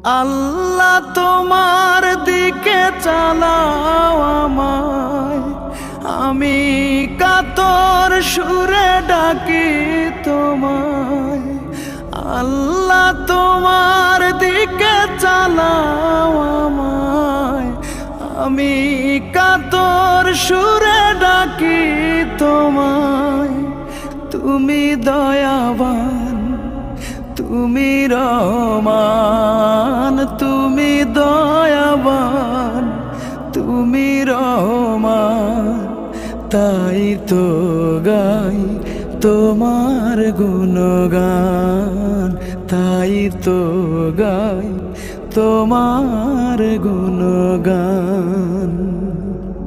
আল্লাহ তোমার দিকে চালাও আমায়, আমি কাতর সুরে ডাকি তোমায়। আল্লাহ তোমার দিকে চালাও আমায়, আমি কাতর সুরে ডাকি তোমায়। তুমি দয়াবান, তুমি রহমান, তুমি দয়াবান, তুমি রহমান। তাই তো গাই তোমার গুণগান, তাই তো গাই তোমার গুণগান।